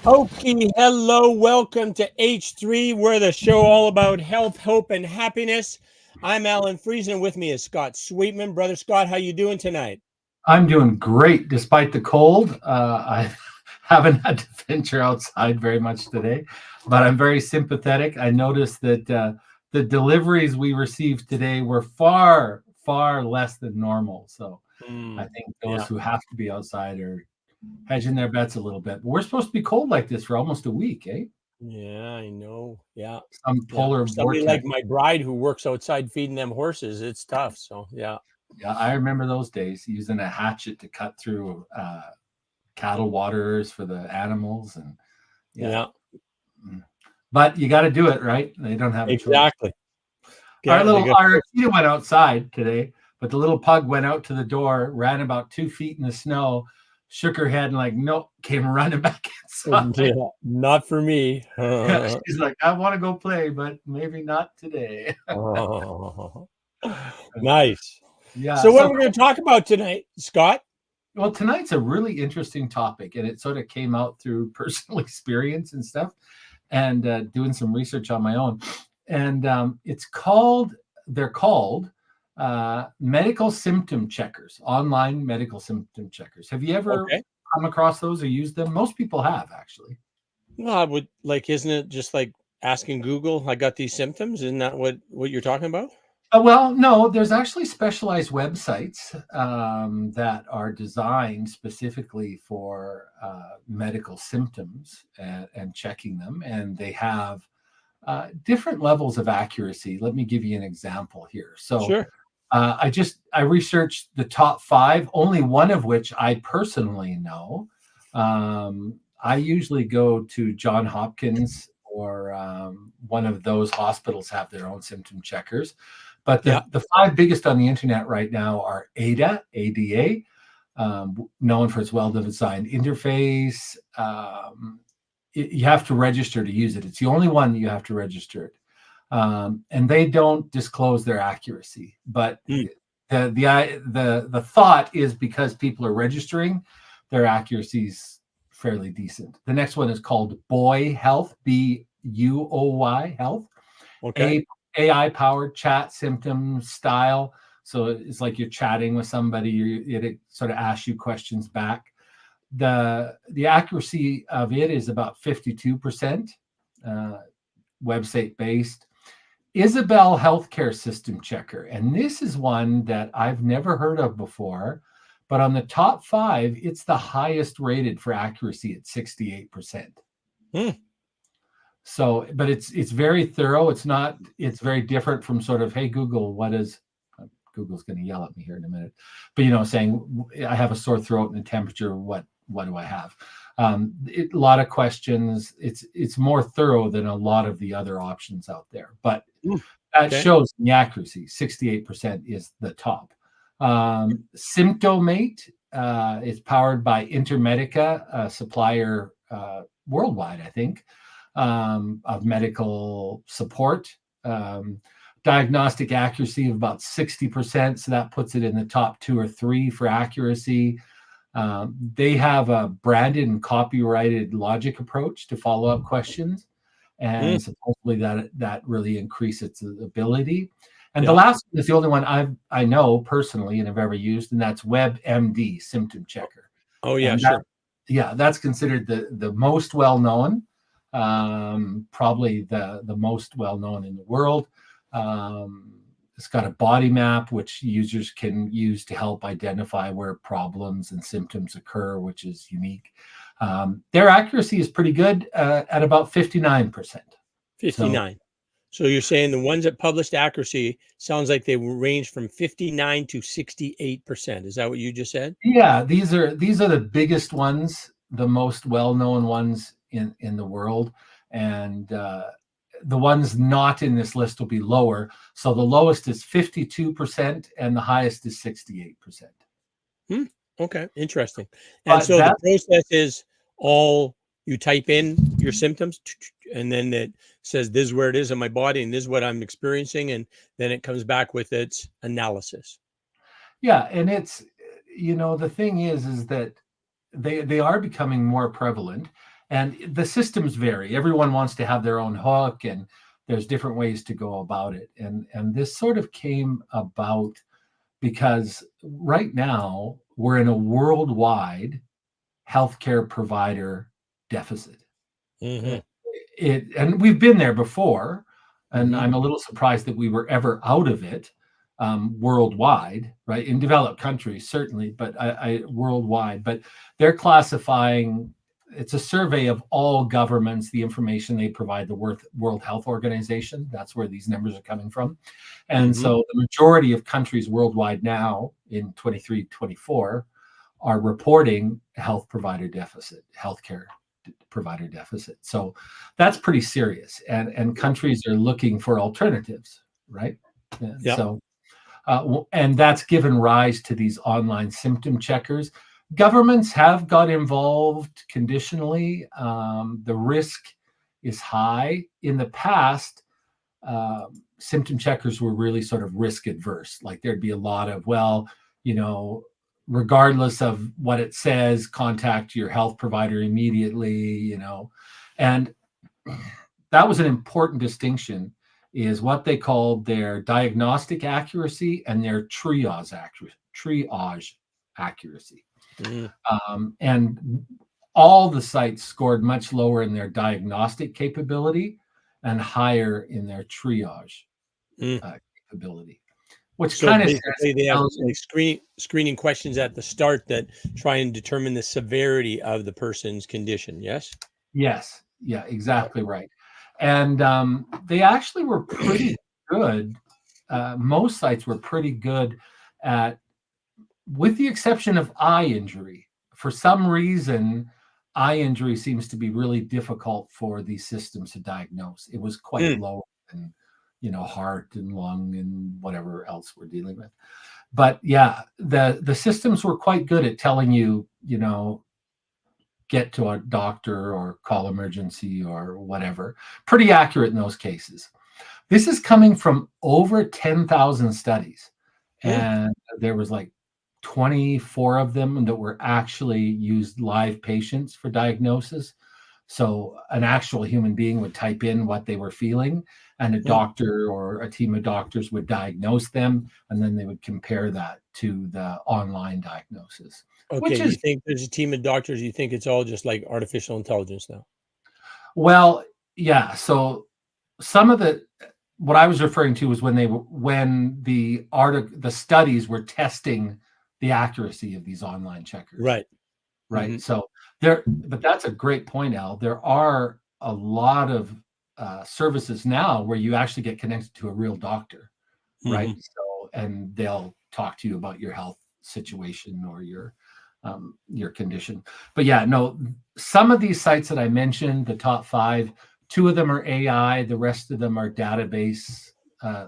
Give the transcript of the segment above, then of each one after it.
Okay, hello, welcome to H3. We're the show all about health, hope, and happiness. I'm Alan Friesen, and with me is Scott Sweetman. Brother Scott, how you doing tonight? I'm doing great despite the cold. I haven't had to venture outside very much today, but I'm very sympathetic. I noticed that the deliveries we received today were far, far less than normal. So I think those Yeah, who have to be outside are hedging their bets a little bit. But we're supposed to be cold like this for almost a week, eh? yeah, I know. Yeah, Some yeah. polar For somebody like vortex. my bride who works outside feeding them horses, it's tough. So, yeah. Yeah, I remember those days using a hatchet to cut through cattle waterers for the animals, and yeah. Yeah, Mm. But you got to do it, right? They don't have a choice. exactly. Yeah, they got. Our Akita went outside today, but the little pug went out to the door, ran about 2 feet in the snow, shook her head, and like, no, came running back inside. Yeah, not for me. She's like, I want to go play, but maybe not today. Nice. Yeah. So, what are So, we going to talk about tonight, Scott? well, tonight's a really interesting topic, and it sort of came out through personal experience and stuff, and doing some research on my own. And they're called medical symptom checkers, online medical symptom checkers. Have you ever Okay. come across those or used them? Most people have, actually. Well, I would like, isn't it just like asking Google, I got these symptoms? Isn't that what you're talking about? Well, no, there's actually specialized websites that are designed specifically for medical symptoms and checking them, and they have different levels of accuracy. Let me give you an example here. So Sure. I researched the top five, only one of which I personally know. I usually go to John Hopkins or one of those hospitals have their own symptom checkers. But Yeah. the five biggest on the internet right now are ADA, known for its well-designed interface. You have to register to use it. It's the only one that you have to register it. And they don't disclose their accuracy. But Mm. the thought is because people are registering, their accuracy is fairly decent. The next one is called Buoy Health, Buoy Health, Okay. AI powered chat symptom style. So it's like you're chatting with somebody. It sort of asks you questions back. The accuracy of it is about 52%, website based. Isabel Healthcare System Checker. And this is one that I've never heard of before, but on the top five, it's the highest rated for accuracy at 68%. Hmm. So, but it's very thorough. It's very different from sort of, hey, Google, Google's going to yell at me here in a minute, but saying I have a sore throat and a temperature. What do I have? A lot of questions. It's more thorough than a lot of the other options out there, but Mm. that Okay. shows the accuracy. 68% is the top. Symptomate is powered by Intermedica, a supplier worldwide, I think, of medical support. Diagnostic accuracy of about 60%. So that puts it in the top 2 or 3 for accuracy. They have a branded and copyrighted logic approach to follow-up questions. Mm. And supposedly that really increases its ability. And the Yeah. last one is the only one I know personally and have ever used, and that's WebMD Symptom Checker. Oh, yeah, And sure. that's considered the most well-known, probably the most well-known in the world. It's got a body map, which users can use to help identify where problems and symptoms occur, which is unique. Their accuracy is pretty good at about 59%. So 59. So you're saying the ones that published accuracy sounds like they range from 59 to 68%. Is that what you just said? yeah, these are the biggest ones, the most well-known ones in the world, and the ones not in this list will be lower. So the lowest is 52%, and the highest is 68%. Hmm. Okay. Interesting. And But so the that process is all you type in your symptoms and then it says this is where it is in my body and this is what I'm experiencing. And then it comes back with its analysis. Yeah, and it's the thing is that they are becoming more prevalent, And the systems vary. Everyone wants to have their own hook, and there's different ways to go about it. And this sort of came about because right now we're in a worldwide healthcare provider deficit. Mm-hmm. And we've been there before, and Mm-hmm. I'm a little surprised that we were ever out of it worldwide, right? In developed countries, certainly, but I worldwide. But they're classifying. It's a survey of all governments, the information they provide the World Health Organization. That's where these numbers are coming from. And Mm-hmm. so the majority of countries worldwide now in 23, 24 are reporting healthcare provider deficit. So that's pretty serious. And countries are looking for alternatives, right? And Yeah. so, and that's given rise to these online symptom checkers. Governments have got involved conditionally. The risk is high. In the past, symptom checkers were really sort of risk adverse. Like there'd be a lot of, well, regardless of what it says, contact your health provider immediately, and that was an important distinction, is what they called their diagnostic accuracy and their triage accuracy. Mm-hmm. And all the sites scored much lower in their diagnostic capability and higher in their triage capability, which So kind of basically, they have like screening questions at the start that try and determine the severity of the person's condition. Yes. Yes. Yeah, exactly right. And they actually were pretty good. Most sites were pretty good at, with the exception of eye injury. For some reason, eye injury seems to be really difficult for these systems to diagnose. It was quite low than, heart and lung and whatever else we're dealing with. But yeah, the systems were quite good at telling you, get to a doctor or call emergency or whatever. Pretty accurate in those cases. This is coming from over 10,000 studies. And there was like 24 of them that were actually used live patients for diagnosis. So an actual human being would type in what they were feeling, and a doctor or a team of doctors would diagnose them, and then they would compare that to the online diagnosis. Okay. You think there's a team of doctors? You think it's all just like artificial intelligence now? Well, yeah. So some of what I was referring to was when the studies were testing the accuracy of these online checkers. Right. Right. Mm-hmm. So but that's a great point, Al. There are a lot of services now where you actually get connected to a real doctor, right? So, and they'll talk to you about your health situation or your condition. But yeah, no, some of these sites that I mentioned, the top 5, 2 of them are AI, the rest of them are database,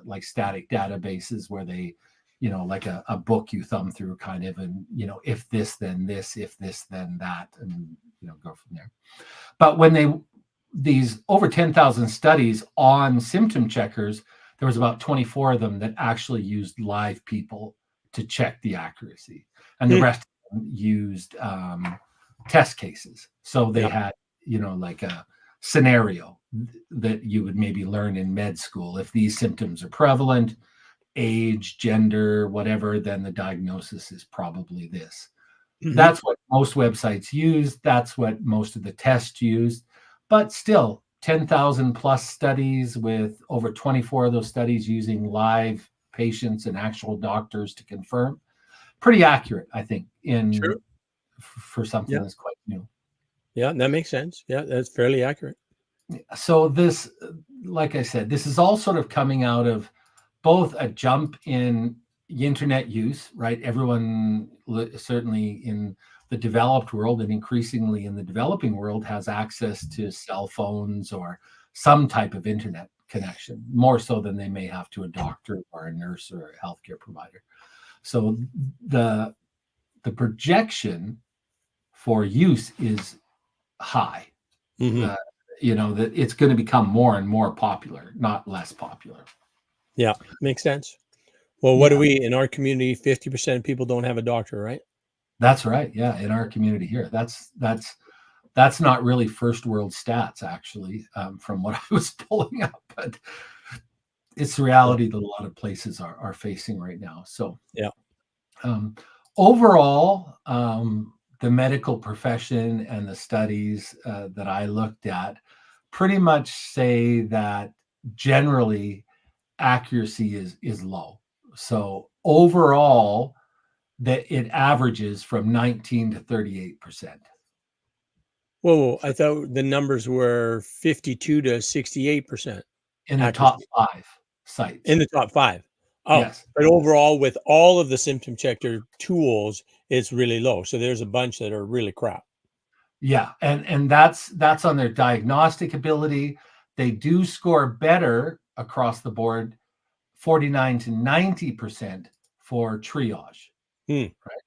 like static databases where they, like a book you thumb through kind of, and, if this, then this, if this, then that, and, go from there. But when these over 10,000 studies on symptom checkers, there was about 24 of them that actually used live people to check the accuracy. And the rest of them used test cases. So they had, like a scenario that you would maybe learn in med school. If these symptoms are prevalent, age, gender, whatever, then the diagnosis is probably this. That's what most websites use. That's what most of the tests use. But still, 10,000 plus studies with over 24 of those studies using live patients and actual doctors to confirm. Pretty accurate, I think, for something that's quite new. Yeah, that makes sense. Yeah, that's fairly accurate. So this, like I said, this is all sort of coming out of both a jump in internet use, right? Everyone, certainly in the developed world and increasingly in the developing world, has access to cell phones or some type of internet connection, more so than they may have to a doctor or a nurse or a healthcare provider. So the projection for use is high. That it's going to become more and more popular, not less popular. Yeah, makes sense. Well, what do we in our community? 50% of people don't have a doctor, right? That's right. Yeah, in our community here, that's That's not really first world stats, actually, from what I was pulling up, but it's the reality that a lot of places are facing right now. So, Yeah. Overall, the medical profession and the studies that I looked at pretty much say that generally accuracy is low. So overall, that it averages from 19 to 38%. Whoa, I thought the numbers were 52 to 68% In the top accuracy 5 sites. in the top 5. Oh, Yes. but overall, with all of the symptom checker tools, it's really low. So there's a bunch that are really crap. Yeah, and that's on their diagnostic ability. They do score better across the board, 49 to 90% for triage. Hmm. Right.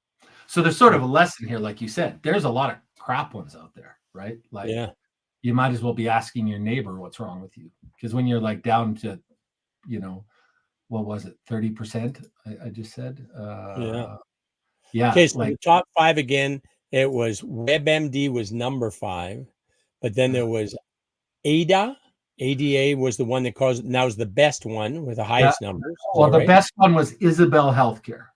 So there's sort of a lesson here, like you said. There's a lot of crap ones out there, right? Like Yeah. you might as well be asking your neighbor what's wrong with you. Because when you're like down to, what was it, 30%? I just said. Yeah. Yeah, Okay, so like the top 5 again, it was WebMD was number 5, but then there was ADA. ADA was the one that caused, and that was the best one with the highest numbers. Is well, that the right? best one was Isabel Healthcare.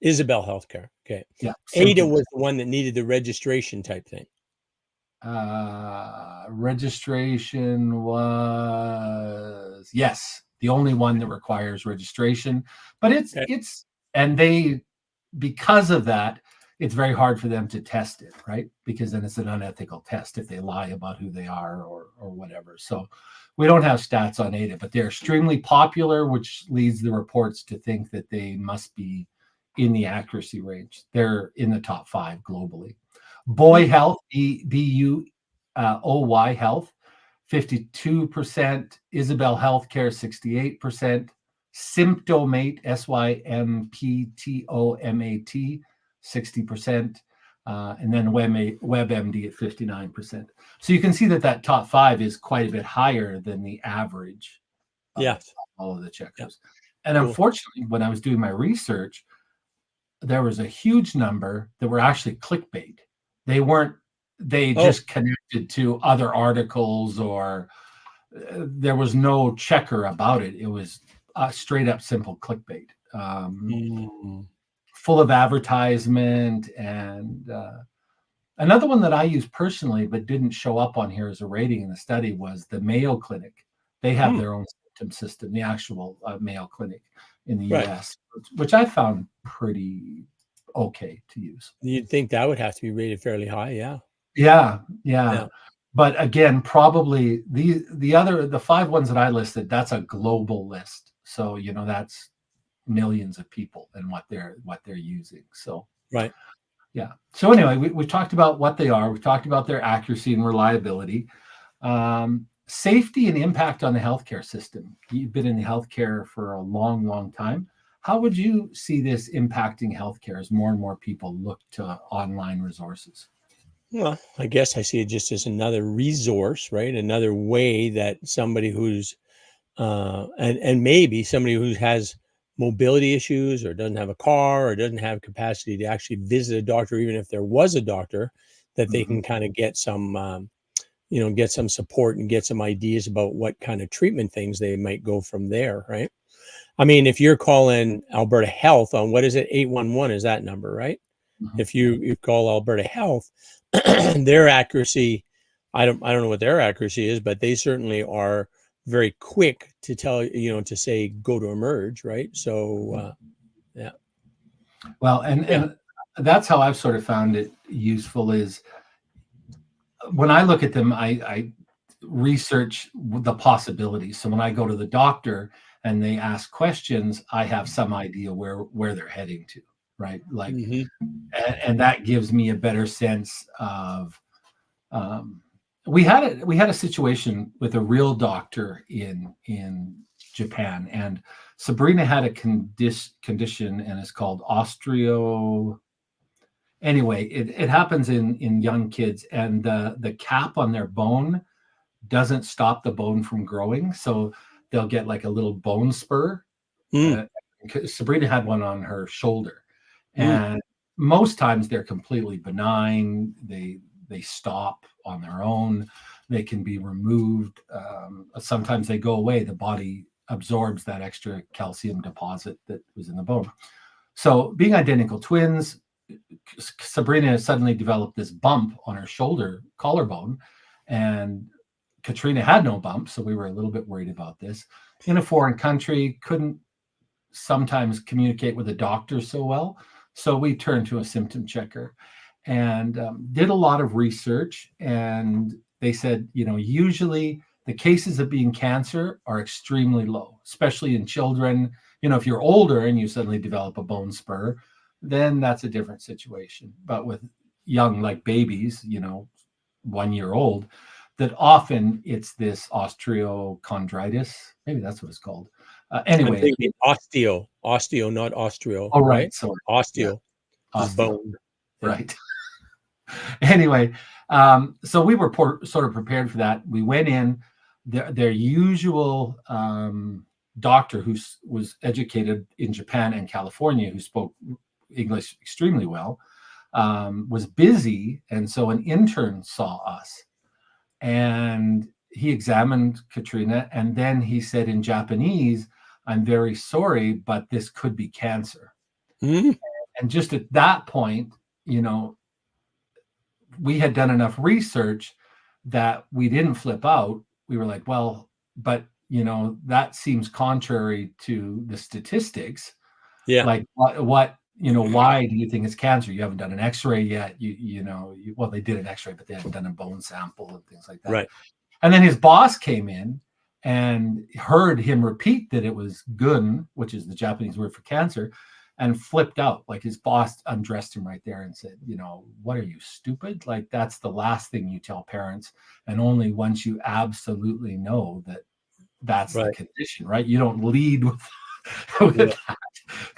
Isabel Healthcare. Okay. Yeah. ADA symptoms. was the one that needed the registration type thing. Registration was, yes, the only one that requires registration, but Okay. because of that, it's very hard for them to test it, right? Because then it's an unethical test if they lie about who they are or whatever. So we don't have stats on ADA, but they're extremely popular, which leads the reports to think that they must be in the accuracy range. They're in the top 5 globally. Boy Health, BUOY Health, 52%. Isabel Healthcare, 68%. Symptomate, SYMPTOMAT, 60%. And then WebMD at 59%. So you can see that top 5 is quite a bit higher than the average of all of the checkers. Yeah. And unfortunately, when I was doing my research, there was a huge number that were actually clickbait. They just connected to other articles, or there was no checker about it. It was straight up simple clickbait, full of advertisement. And another one that I used personally but didn't show up on here as a rating in the study was the Mayo Clinic. They have their own symptom system, the actual Mayo Clinic in the US, which I found pretty okay to use. You'd think that would have to be rated fairly high. Yeah. But again, probably the 5 ones that I listed, that's a global list. So, that's millions of people and what they're using. So, right. Yeah. So anyway, we talked about what they are. We've talked about their accuracy and reliability. Safety and impact on the healthcare system. You've been in the healthcare for a long, long time. How would you see this impacting healthcare as more and more people look to online resources? Well, I guess I see it just as another resource, right? Another way that somebody who's, and maybe somebody who has mobility issues or doesn't have a car or doesn't have capacity to actually visit a doctor, even if there was a doctor, that they can kind of get some, get some support and get some ideas about what kind of treatment things they might go from there, right? I mean, if you're calling Alberta Health on, what is it, 811 is that number, right? If you call Alberta Health, their accuracy, I don't know what their accuracy is, but they certainly are very quick to tell, to say, go to Emerge, right? So, yeah. Well, and that's how I've sort of found it useful is when I look at them, I research the possibilities. So when I go to the doctor and they ask questions, I have some idea where they're heading to, right? Like, and that gives me a better sense of. We had a situation with a real doctor in Japan, and Sabrina had a condition, and it's called osteo. Anyway, it happens in young kids, and the cap on their bone doesn't stop the bone from growing, so they'll get like a little bone spur. Sabrina had one on her shoulder, and most times they're completely benign. they stop on their own. They can be removed. Sometimes they go away. The body absorbs that extra calcium deposit that was in the bone. So being identical twins, Sabrina suddenly developed this bump on her shoulder collarbone, and Katrina had no bump. So we were a little bit worried about this. In a foreign country, couldn't sometimes communicate with a doctor so well. So we turned to a symptom checker and did a lot of research. And they said, usually the cases of being cancer are extremely low, especially in children. If you're older and you suddenly develop a bone spur, then that's a different situation. But with young, like babies, 1 year old, that often it's this osteochondritis. Maybe that's what it's called. Anyway, osteo, not osteo. Oh, right. Sorry. Osteo. Yeah. Is bone. Right. Anyway, so we were sort of prepared for that. We went in. Their usual doctor, who was educated in Japan and California, who spoke English extremely well, was busy. And so an intern saw us. And he examined Katrina. And then he said in Japanese, "I'm very sorry, but this could be cancer." Mm-hmm. And just at that point, we had done enough research that we didn't flip out. We were like, well, but, that seems contrary to the statistics. Yeah. Like what, why do you think it's cancer? You haven't done an x-ray yet. Well, they did an x-ray, but they hadn't done a bone sample and things like that. Right. And then his boss came in and heard him repeat that it was gun, which is the Japanese word for cancer, and flipped out. Like his boss undressed him right there and said, "What are you, stupid? Like that's the last thing you tell parents. And only once you absolutely know that that's the condition, right? You don't lead with that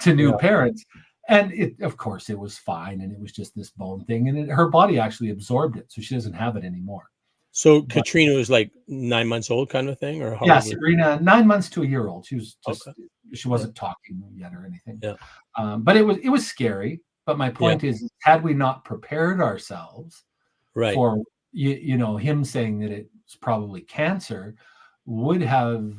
to new parents." And of course it was fine. And it was just this bone thing. And her body actually absorbed it. So she doesn't have it anymore. So Katrina was like 9 months old kind of thing, or how? Yeah, Sabrina, 9 months to a year old. She was just, she wasn't talking yet or anything. Yeah. But it was scary. But my point is, had we not prepared ourselves for, him saying that it's probably cancer, would have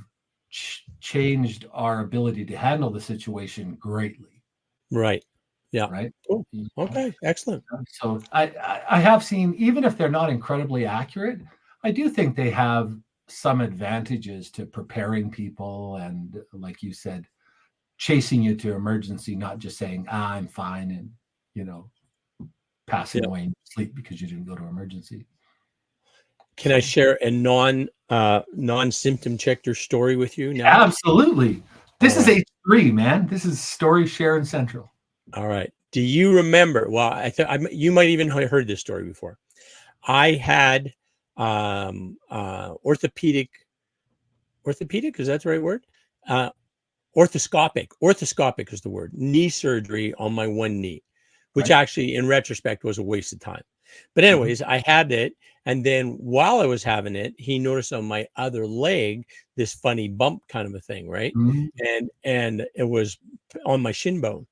changed our ability to handle the situation greatly. Right. Yeah. Right. Cool. Okay. Excellent. So I have seen, even if they're not incredibly accurate, I do think they have some advantages to preparing people. And like you said, chasing you to emergency, not just saying, I'm fine, and, passing away in sleep because you didn't go to emergency. Can I share a non-symptom checker story with you now? Absolutely. This is H3, man. This is Story Sharon Central. All right. Do you remember? Well, you might even have heard this story before. I had orthopedic, is that the right word? Orthoscopic is the word. Knee surgery on my one knee, which actually in retrospect was a waste of time. But anyways, I had it. And then while I was having it, he noticed on my other leg, this funny bump kind of a thing. Right. Mm-hmm. And it was on my shin bone.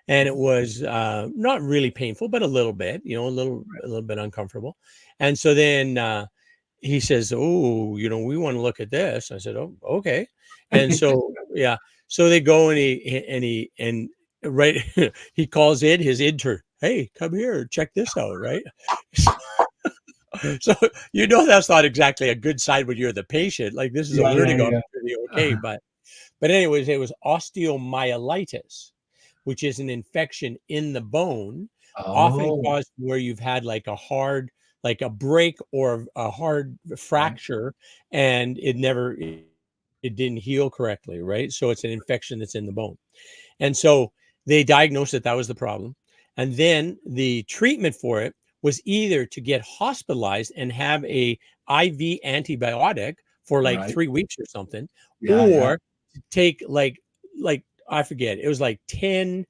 And it was not really painful, but a little bit, a little bit uncomfortable. And so then he says, "Oh, we want to look at this." I said, "Oh, okay." And so, so they go and he calls in his intern. "Hey, come here, check this out." Right. So, that's not exactly a good sign when you're the patient. Like this is a learning opportunity. Okay. But anyways, it was osteomyelitis, which is an infection in the bone, often caused where you've had like a break or a hard fracture, and it didn't heal correctly, right? So it's an infection that's in the bone. And so they diagnosed that was the problem. And then the treatment for it was either to get hospitalized and have a IV antibiotic for like 3 weeks or something, or take like I forget, it was like 10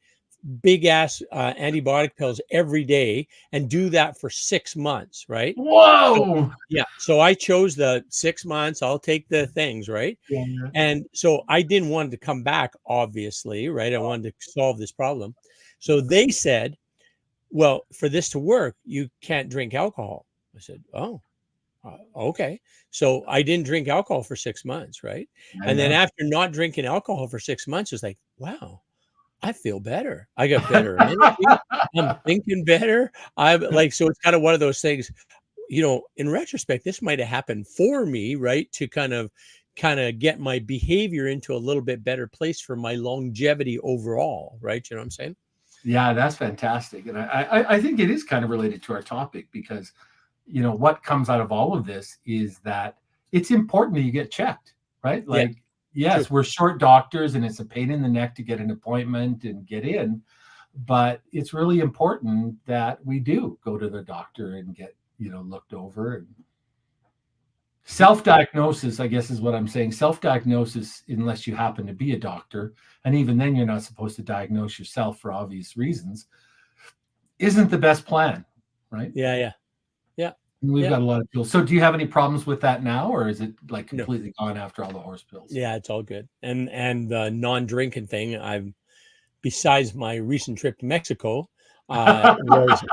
big ass antibiotic pills every day and do that for 6 months, right? Whoa. So I chose the 6 months. I'll take the things, right? And so I didn't want to come back, obviously, right? I wanted to solve this problem. So they said, well, for this to work, you can't drink alcohol. I said, oh, okay. So I didn't drink alcohol for 6 months, right? Yeah, And then yeah. after not drinking alcohol for 6 months, it's like, wow, I feel better. I got better energy. I'm thinking better. I'm like, so it's kind of one of those things, in retrospect, this might have happened for me, right? To kind of get my behavior into a little bit better place for my longevity overall, right? You know what I'm saying? Yeah, that's fantastic. And I think it is kind of related to our topic because, what comes out of all of this is that it's important that you get checked, right? Yeah, Like, true. yes, we're short doctors and it's a pain in the neck to get an appointment and get in, but it's really important that we do go to the doctor and get, looked over. And self-diagnosis, I guess, is what I'm saying. Self-diagnosis, unless you happen to be a doctor, and even then you're not supposed to diagnose yourself for obvious reasons, isn't the best plan, right? Yeah, yeah, yeah, And we've yeah. got a lot of pills. So do you have any problems with that now, or is it like No, completely gone after all the horse pills? yeah, it's all good. And the non-drinking thing, I've besides my recent trip to Mexico, was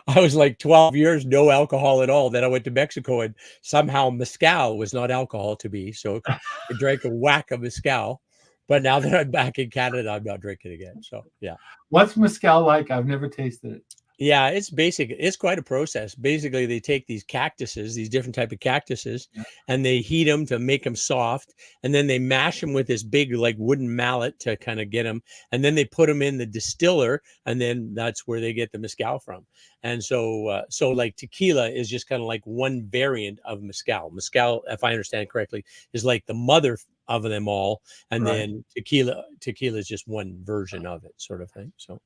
I was like 12 years no alcohol at all. Then I went to Mexico and somehow mezcal was not alcohol to me. So I drank a whack of mezcal. But now that I'm back in Canada, I'm not drinking again. So yeah. What's mezcal like? I've never tasted it. Yeah, it's basic. It's quite a process. Basically, they take these cactuses, these different type of cactuses, Yeah. and they heat them to make them soft, and then they mash them with this big like wooden mallet to kind of get them, and then they put them in the distiller, and then that's where they get the mezcal from. And so like tequila is just kind of like one variant of mezcal. Mezcal, if I understand correctly, is like the mother of them all, and Right. then tequila is just one version of it, sort of thing. So.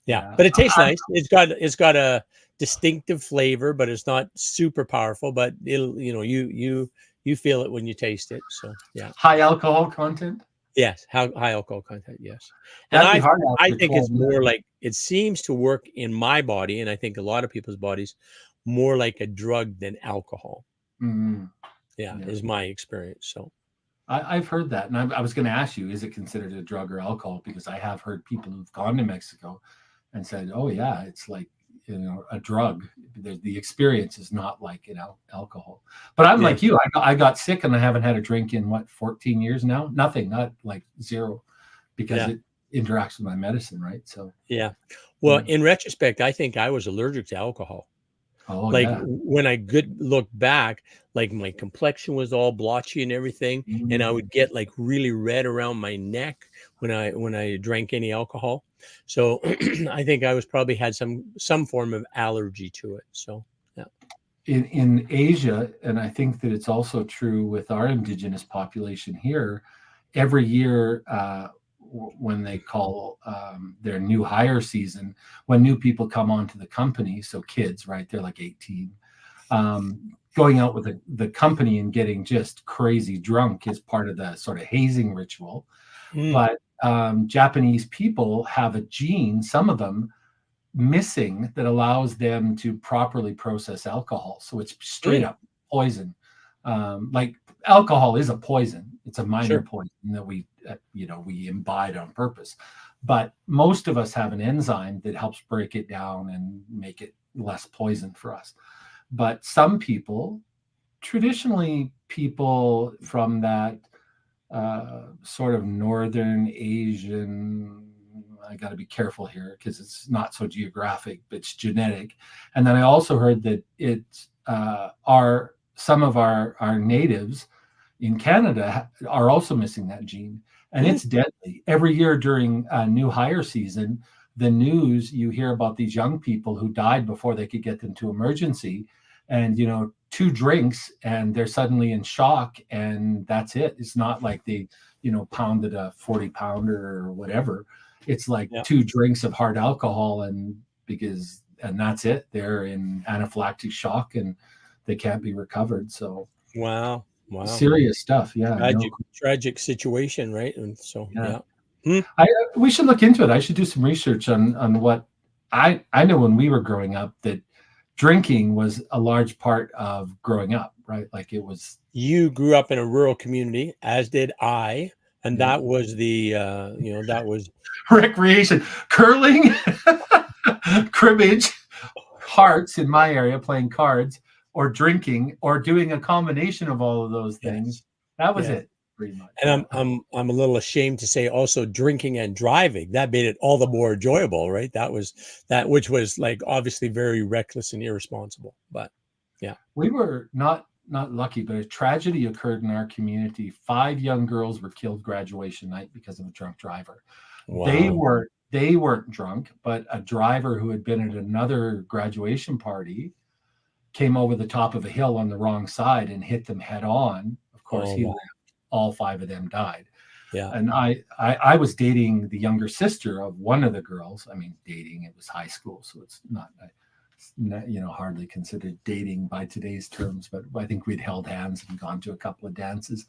Yeah, Yeah. but it tastes nice. It's got a distinctive flavor, but it's not super powerful. But it'll you feel it when you taste it. So yeah, High alcohol content? yes, how high alcohol content, yes, and That'd be I hard I after think 12 it's years. more like it seems to work in my body, and I think a lot of people's bodies more like a drug than alcohol. Mhm. Yeah, Yeah. is my experience. So I've heard that. And I was going to ask you, is it considered a drug or alcohol? Because I have heard people who've gone to Mexico and said, oh, yeah, it's like, a drug. The experience is not like, alcohol. But I'm yeah, like you. I got sick and I haven't had a drink in 14 years now? Nothing, not like zero, because yeah. it interacts with my medicine, right? So, Yeah. Well, yeah. in retrospect, I think I was allergic to alcohol. Oh, Like yeah. when I good look back, like my complexion was all blotchy and everything, and I Mm. would get like really red around my neck when I drank any alcohol. So I think I was probably had some form of allergy to it. So yeah. In Asia, and I think that it's also true with our indigenous population here, every year when they call their new hire season, when new people come onto the company, so kids, right, they're like 18, going out with the company and getting just crazy drunk is part of the sort of hazing ritual. Mm, But Japanese people have a gene, some of them, missing that allows them to properly process alcohol. So it's straight mm, up poison. Like alcohol is a poison. It's a minor sure. poison that we imbibe on purpose. But most of us have an enzyme that helps break it down and make it less poison for us. But some people, traditionally people from that sort of northern Asian. I got to be careful here because it's not so geographic, but it's genetic. And then I also heard that some of our natives in Canada are also missing that gene, and Mm, it's deadly. Every year during new hire season, the news, you hear about these young people who died before they could get them to emergency, and two drinks and they're suddenly in shock, and that's it. It's not like they pounded a 40 pounder or whatever. It's like yeah. two drinks of hard alcohol, and that's it. They're in anaphylactic shock and they can't be recovered. So Wow. Wow. serious stuff. Yeah, no. Tragic situation, right? And so Yeah. yeah. Mm, We should look into it. I should do some research on what I know. When we were growing up, that drinking was a large part of growing up, right? Like it was. you grew up in a rural community, as did I, and Yeah. that was that was Recreation, curling, cribbage, hearts in my area playing cards or drinking or doing a combination of all of those things. Yes. That was Yeah. it, pretty much. And I'm a little ashamed to say also drinking and driving. That made it all the more enjoyable, right? That which was like obviously very reckless and irresponsible. But yeah. We were not lucky, but a tragedy occurred in our community. 5 young girls were killed graduation night because of a drunk driver. Wow. They weren't drunk, but a driver who had been at another graduation party came over the top of a hill on the wrong side and hit them head on. Of course, Oh, he wow. lived. All 5 of them died. Yeah. And I was dating the younger sister of one of the girls. I mean, dating, it was high school, so it's not, hardly considered dating by today's terms, but I think we'd held hands and gone to a couple of dances.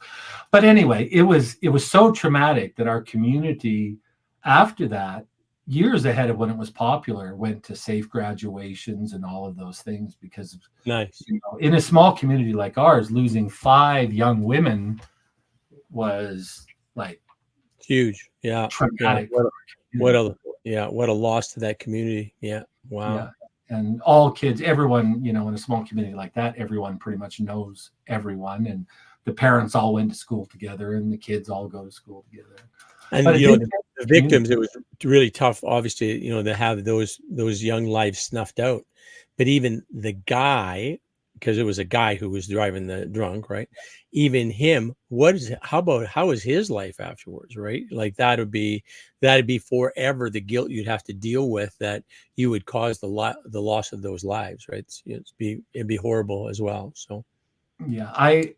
But anyway, it was so traumatic that our community, after that, years ahead of when it was popular, went to safe graduations and all of those things, because Nice. in a small community like ours, losing 5 young women was like Huge. Yeah. traumatic. Yeah. What a loss to that community. Yeah. Wow. Yeah. And all kids, everyone, in a small community like that, everyone pretty much knows everyone, and the parents all went to school together and the kids all go to school together. And the victims, it was really tough, obviously, to have those young lives snuffed out. But even the guy, because it was a guy who was driving the drunk, right? Even him, how is his life afterwards, right? Like that'd be forever the guilt you'd have to deal with, that you would cause the loss of those lives, right? It'd be horrible as well. So yeah, I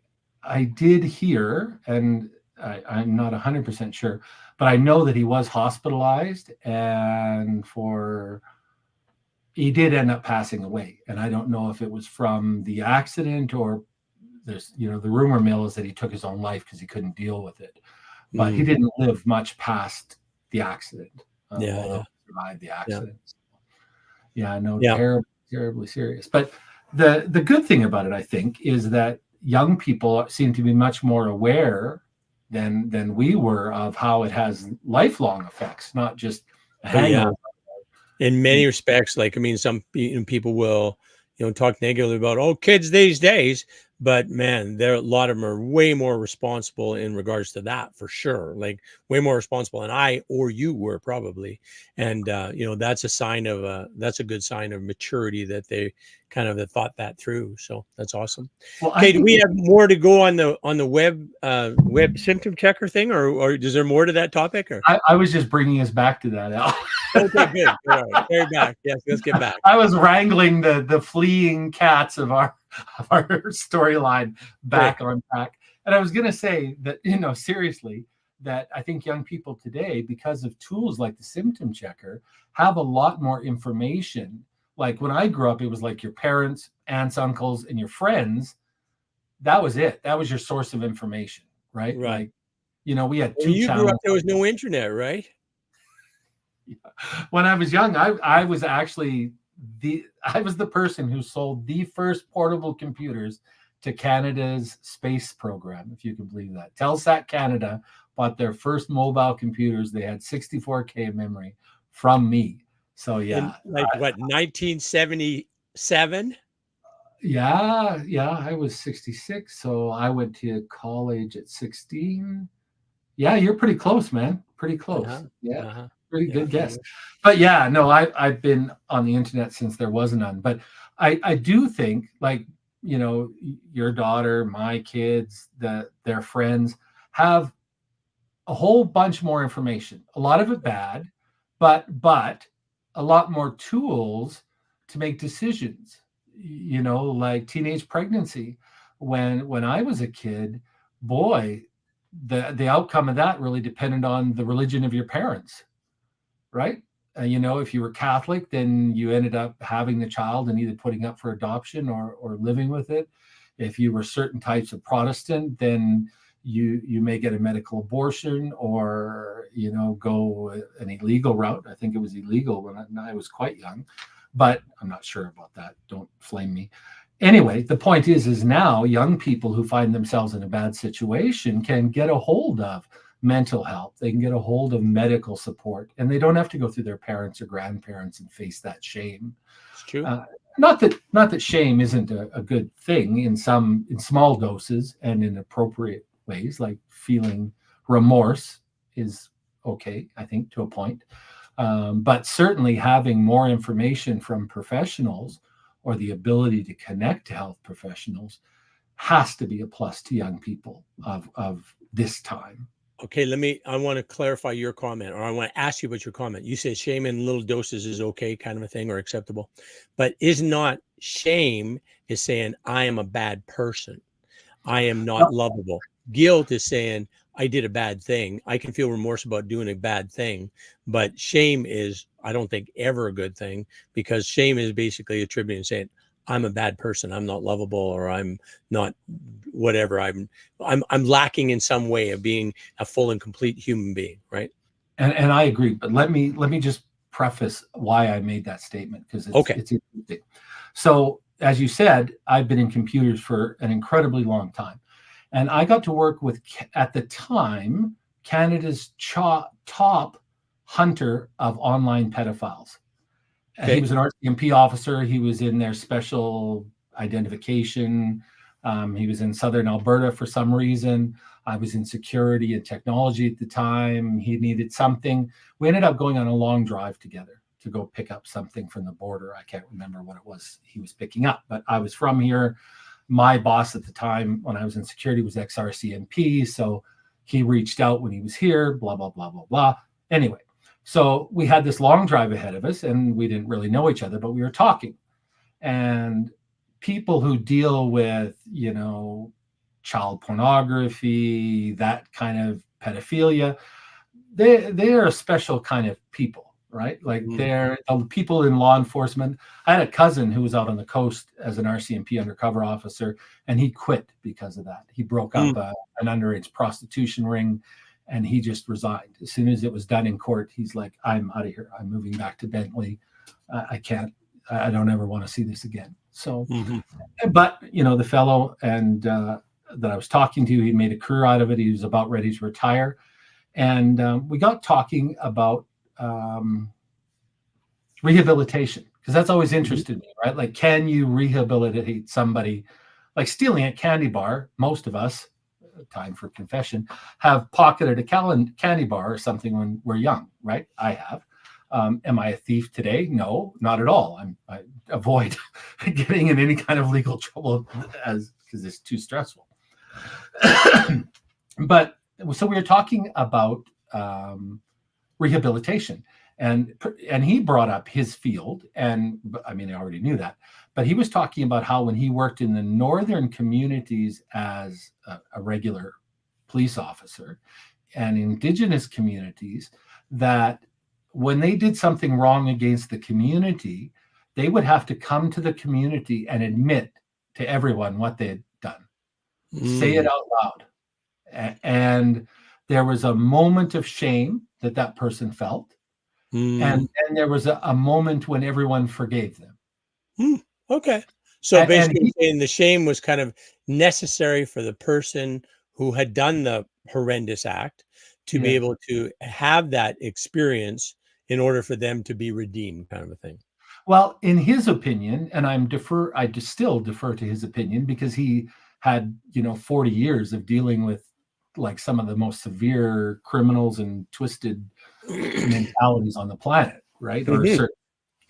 did hear, and I'm not 100% sure, but I know that he was hospitalized, and he did end up passing away. And I don't know if it was from the accident or there's, the rumor mill is that he took his own life because he couldn't deal with it. But he didn't live much past the accident. He survived the accident. Yeah, I know, terribly serious. But the good thing about it, I think, is that young people seem to be much more aware than we were of how it has lifelong effects, not just a hangover. In many respects, some people will, talk negatively about, kids these days, but man, a lot of them are way more responsible in regards to that, for sure. Like way more responsible than I or you were probably. And, that's a good sign of maturity, that they kind of have thought that through. So that's awesome. Well, okay. Do we have more to go on the web symptom checker thing, or is there more to that topic? Or I was just bringing us back to that, Al. Okay, good. All right. Very back. Yes, let's get back. I was wrangling the fleeing cats of our storyline back on track. And I was going to say that, seriously, that I think young people today, because of tools like the symptom checker, have a lot more information. Like when I grew up, it was like your parents, aunts, uncles, and your friends. That was it. That was your source of information, right? Right. Like, we had 2 when you channels. Grew up, there was no internet, right? When I was young, I was actually I was the person who sold the first portable computers to Canada's space program, if you can believe that. Telsat Canada bought their first mobile computers. They had 64K memory from me. So yeah. In, 1977? Yeah, I was 66. So I went to college at 16. Yeah, you're pretty close, man. Pretty close. Yeah. Pretty good guess. But yeah, no, I've been on the internet since there was none. But I do think, like, your daughter, my kids, their friends have a whole bunch more information. A lot of it bad, but a lot more tools to make decisions. Like teenage pregnancy. When I was a kid, boy, the outcome of that really depended on the religion of your parents. Right? If you were Catholic, then you ended up having the child and either putting up for adoption or living with it. If you were certain types of Protestant, then you may get a medical abortion or, go an illegal route. I think it was illegal when I was quite young, but I'm not sure about that. Don't flame me. Anyway, the point is now young people who find themselves in a bad situation can get a hold of mental health. They can get a hold of medical support, and they don't have to go through their parents or grandparents and face that shame. It's true. not that shame isn't a good thing in small doses and in appropriate ways, like feeling remorse is okay, I think, to a point. But certainly having more information from professionals or the ability to connect to health professionals has to be a plus to young people of this time. Okay, I want to clarify your comment, or I want to ask you about your comment. You said shame in little doses is okay, kind of a thing, or acceptable. But is not shame is saying I am a bad person. I am not lovable. Guilt is saying I did a bad thing. I can feel remorse about doing a bad thing, but shame is, I don't think, ever a good thing, because shame is basically attributing, saying I'm a bad person. I'm not lovable, or I'm not whatever. I'm lacking in some way of being a full and complete human being, right? And I agree, but let me just preface why I made that statement, because Okay. it's interesting. So as you said, I've been in computers for an incredibly long time, and I got to work with, at the time, Canada's top hunter of online pedophiles. Okay. He was an RCMP officer. He was in their special identification. He was in Southern Alberta for some reason. I was in security and technology at the time. He needed something. We ended up going on a long drive together to go pick up something from the border. I can't remember what it was he was picking up, but I was from here. My boss at the time when I was in security was ex-RCMP. So he reached out when he was here, blah, blah, blah, blah, blah. Anyway, so we had this long drive ahead of us, and we didn't really know each other, but we were talking. And people who deal with, child pornography, that kind of pedophilia, they are a special kind of people, right? Like they're people in law enforcement. I had a cousin who was out on the coast as an RCMP undercover officer, and he quit because of that. He broke up an underage prostitution ring, and he just resigned. As soon as it was done in court, he's like, I'm out of here. I'm moving back to Bentley. I don't ever want to see this again. So, but, the fellow that I was talking to, he made a career out of it. He was about ready to retire. And we got talking about rehabilitation, because that's always interested me, right? Like, can you rehabilitate somebody? Like stealing a candy bar, most of us, time for confession, have pocketed a candy bar or something when we're young, right? I have. Am I a thief today? No, not at all. I avoid getting in any kind of legal trouble because it's too stressful. But so we were talking about rehabilitation, and he brought up his field, and I mean, I already knew that, but he was talking about how when he worked in the northern communities as a regular police officer and Indigenous communities, that when they did something wrong against the community, they would have to come to the community and admit to everyone what they had done. Say it out loud. And there was a moment of shame that person felt. And then there was a moment when everyone forgave them. Okay. So basically saying the shame was kind of necessary for the person who had done the horrendous act to be able to have that experience in order for them to be redeemed, kind of a thing. Well, in his opinion, and I just still defer to his opinion, because he had, 40 years of dealing with like some of the most severe criminals and twisted mentalities on the planet, right? Or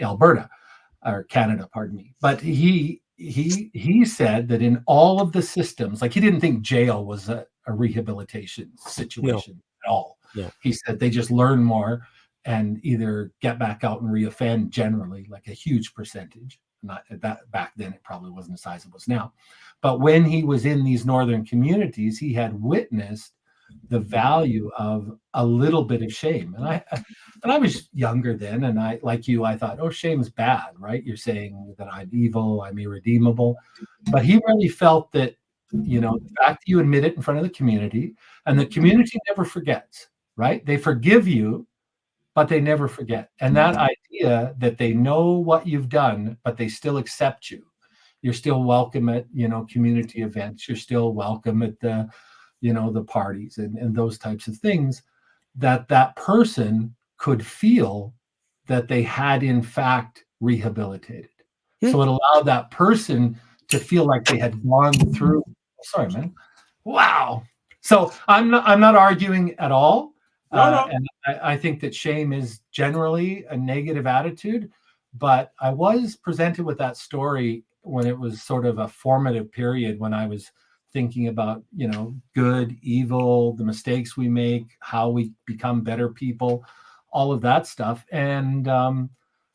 Alberta or Canada, pardon me. But he said that in all of the systems, like he didn't think jail was a rehabilitation situation at all. No. He said they just learn more and either get back out and reoffend, generally, like a huge percentage. Not that back then, it probably wasn't as high as it was now. But when he was in these northern communities, he had witnessed the value of a little bit of shame. And I was younger then, and I, like you, I thought, oh, shame's bad, right? You're saying that I'm evil, I'm irredeemable. But he really felt that, the fact that you admit it in front of the community, and the community never forgets, right? They forgive you, but they never forget. And that idea that they know what you've done, but they still accept you. You're still welcome at, community events. You're still welcome at the, the parties and those types of things, that person could feel that they had in fact rehabilitated. So it allowed that person to feel like they had gone through. Sorry, man. Wow. So I'm not arguing at all. No, no. And I think that shame is generally a negative attitude. But I was presented with that story when it was sort of a formative period when I was thinking about, good, evil, the mistakes we make, how we become better people, all of that stuff. And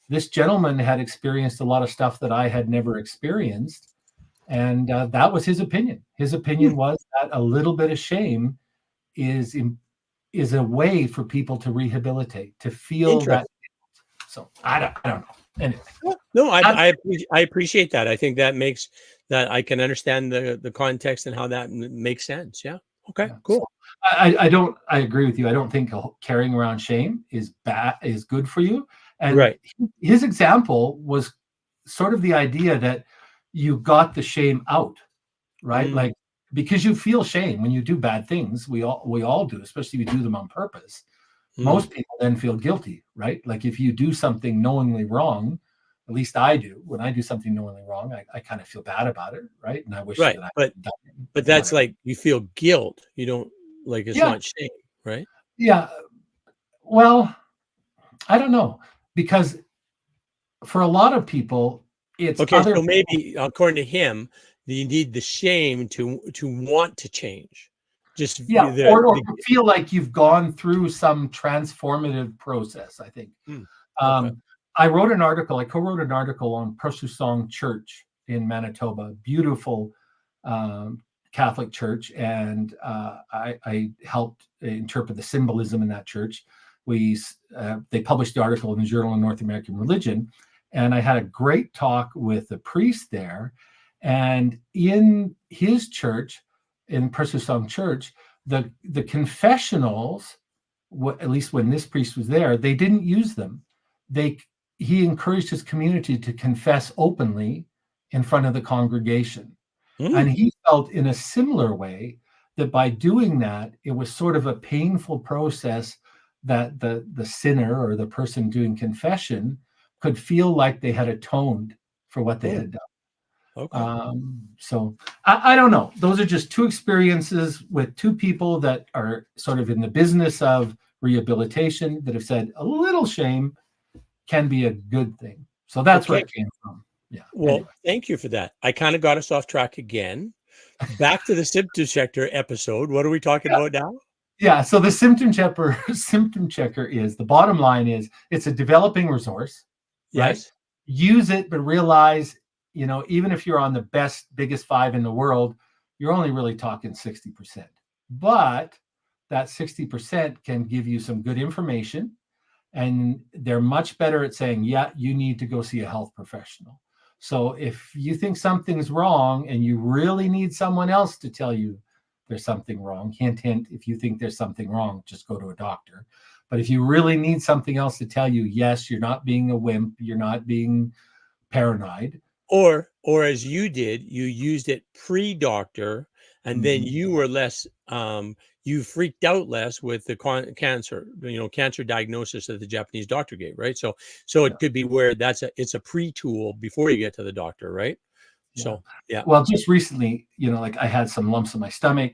this gentleman had experienced a lot of stuff that I had never experienced. And that was his opinion. His opinion was that a little bit of shame is a way for people to rehabilitate, to feel that. So I don't know. Anyway. No, I appreciate that. I think that makes that I can understand the context and how that makes sense. Yeah. Okay. Yeah. Cool. I agree with you. I don't think carrying around shame is good for you. And right. His example was sort of the idea that you got the shame out, right? Like, because you feel shame when you do bad things. We all do, especially if you do them on purpose. Most people then feel guilty, right? Like if you do something knowingly wrong, at least I do. When I do something knowingly wrong, I kind of feel bad about it, right? And I wish that I had done it. But that's like you feel guilt. You don't like it's not shame, right? Yeah. Well, I don't know, because for a lot of people, it's okay. So maybe according to him, you need the shame to want to change. Just or feel like you've gone through some transformative process. I think. Okay. I co-wrote an article on Pressusong Church in Manitoba, beautiful Catholic church, and I helped interpret the symbolism in that church. They published the article in the Journal of North American Religion, and I had a great talk with the priest there. And in his church, in Pressusong Church, the confessionals, at least when this priest was there, they didn't use them. He encouraged his community to confess openly in front of the congregation. And he felt in a similar way that by doing that, it was sort of a painful process that the sinner or the person doing confession could feel like they had atoned for what they had done. Okay. So I don't know. Those are just two experiences with two people that are sort of in the business of rehabilitation that have said a little shame can be a good thing. So that's where it came from. Yeah. Well, thank you for that. I kind of got us off track again. Back to the symptom checker episode. What are we talking about now? Yeah. So the symptom checker is, the bottom line is, it's a developing resource. Right? Yes. Use it, but realize, even if you're on the biggest 5 in the world, you're only really talking 60%. But that 60% can give you some good information. And they're much better at saying, yeah, you need to go see a health professional. So if you think something's wrong and you really need someone else to tell you there's something wrong, hint, hint, if you think there's something wrong, just go to a doctor. But if you really need something else to tell you, yes, you're not being a wimp, you're not being paranoid. Or as you did, you used it pre-doctor, and then you were less, you freaked out less with the cancer diagnosis that the Japanese doctor gave, right? So it could be where it's a pre-tool before you get to the doctor, right? Yeah. So, yeah. Well, just recently, like I had some lumps in my stomach.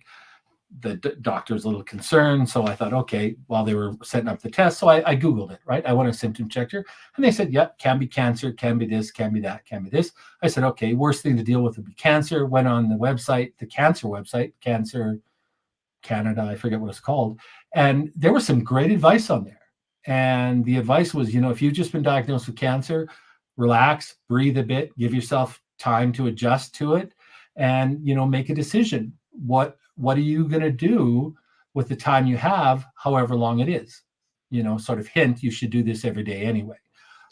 The doctor was a little concerned. So I thought, okay, while they were setting up the test. So I Googled it, right? I want a symptom checker. And they said, yep, can be cancer, can be this, can be that, can be this. I said, okay, worst thing to deal with would be cancer. Went on the website, the cancer website, Cancer Canada, I forget what it's called. And there was some great advice on there. And the advice was, if you've just been diagnosed with cancer, relax, breathe a bit, give yourself time to adjust to it, and, make a decision. What are you going to do with the time you have, however long it is? Sort of hint, you should do this every day anyway.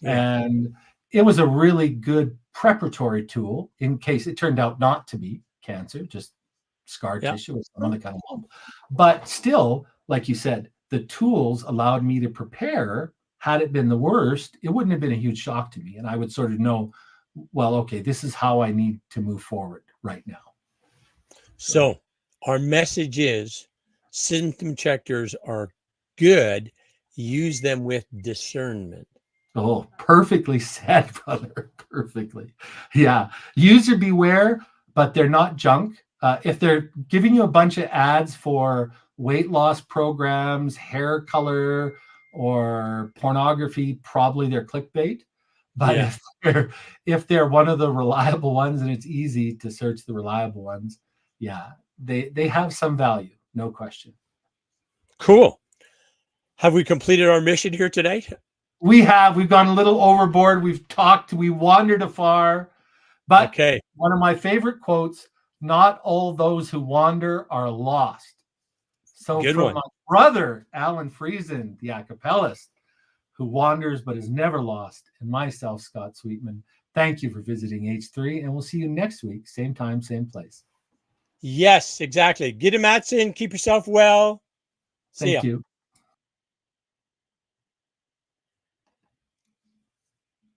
Yeah. And it was a really good preparatory tool in case it turned out not to be cancer, just scar tissue or some other kind of lump. But still, like you said, the tools allowed me to prepare. Had it been the worst, it wouldn't have been a huge shock to me. And I would sort of know, well, okay, this is how I need to move forward right now. So our message is symptom checkers are good. Use them with discernment. Oh, perfectly said, brother. Perfectly. Yeah. User beware, but they're not junk. If they're giving you a bunch of ads for weight loss programs, hair color, or pornography, probably they're clickbait. But Yeah. if they're one of the reliable ones, and it's easy to search the reliable ones, yeah, they have some value, no question. Cool. Have we completed our mission here today? We've gone a little overboard. We've talked, we wandered afar. But Okay. one of my favorite quotes, not all those who wander are lost. So Good from one. my brother, Alan Friesen, the acapellist, who wanders but is never lost, and myself, Scott Sweetman, thank you for visiting H3, and we'll see you next week, same time, same place. Yes, exactly. Get a Matson. Keep yourself well. See ya. Thank you.